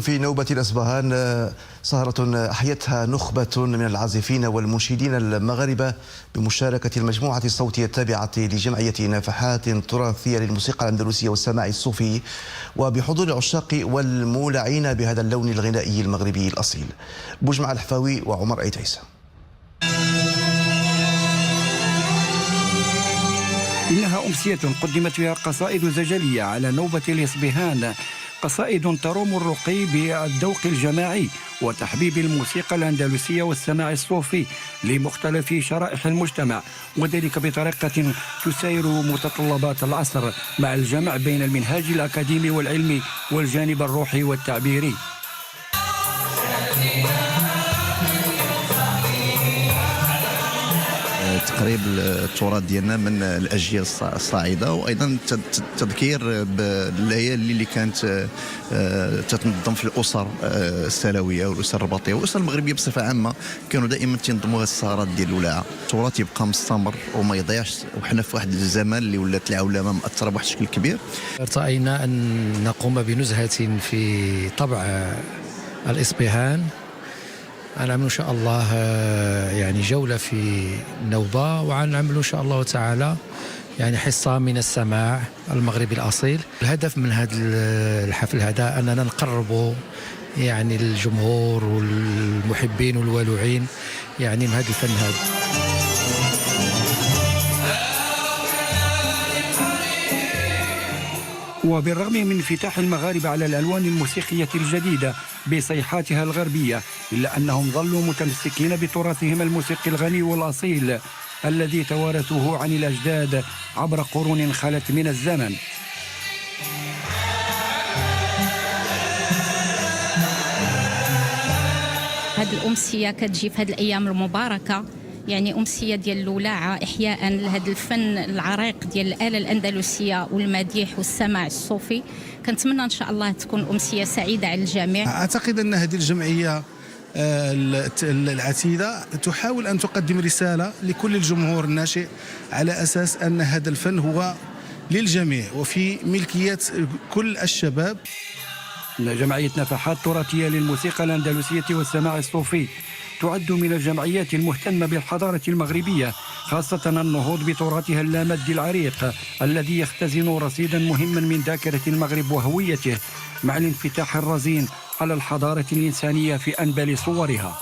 في نوبة الأصبهان سهرة أحيتها نخبة من العازفين والمنشدين المغاربة بمشاركة المجموعة الصوتية التابعة لجمعية نفحات تراثية للموسيقى الأندلسية والسماع الصوفي، وبحضور العشاق والمولعين بهذا اللون الغنائي المغربي الأصيل. بوجمع الحفاوي وعمر أيت عيسى. إنها أمسية قدمت فيها قصائد زجلية على نوبة الإصبهان، قصائد تروم الرقي بالذوق الجماعي وتحبيب الموسيقى الأندلسية والسماع الصوفي لمختلف شرائح المجتمع، وذلك بطريقة تساير متطلبات العصر مع الجمع بين المنهاج الأكاديمي والعلمي والجانب الروحي والتعبيري. تقريب التراث ديالنا من الاجيال الصاعده، وايضا التذكير بالليالي اللي كانت تتنظم في الاسر السلويه والاسر الرباطيه والاسر المغربيه بصفه عامه. كانوا دائما تنظموا هذه السهرات ديال الولاعه. التراث يبقى مستمر وما يضيعش، وحنا في واحد الزمان اللي ولات العولمه مأثره بواحد الشكل كبير. ارتأينا ان نقوم بنزهه في طبع الإصبهان. نعمل إن شاء الله يعني جولة في نوبة، وعنعمل إن شاء الله تعالى يعني حصة من السماع المغربي الأصيل. الهدف من هذا الحفل هذا أننا نقربوا يعني الجمهور والمحبين والولوعين يعني من هذا الفن هذا. وبالرغم من انفتاح المغاربة على الألوان الموسيقية الجديدة بصيحاتها الغربية، إلا أنهم ظلوا متمسكين بتراثهم الموسيقي الغني والأصيل الذي توارثوه عن الأجداد عبر قرون خلت من الزمن. هذه الأمسية كتجي في هذه الأيام المباركة، يعني أمسية ديال الولاعة إحياء لهذا الفن العريق ديال الآلة الأندلسية والمديح والسماع الصوفي. كنتمنى إن شاء الله تكون أمسية سعيدة على الجميع. أعتقد أن هذه الجمعية العتيدة تحاول أن تقدم رسالة لكل الجمهور الناشئ على أساس أن هذا الفن هو للجميع وفي ملكية كل الشباب. جمعية نفحات تراثية للموسيقى الأندلسية والسماع الصوفي تعد من الجمعيات المهتمة بالحضارة المغربية، خاصة النهوض بتراثها اللامادي العريق الذي يختزن رصيدا مهما من ذاكرة المغرب وهويته، مع الانفتاح الرزين على الحضارة الإنسانية في أنبل صورها.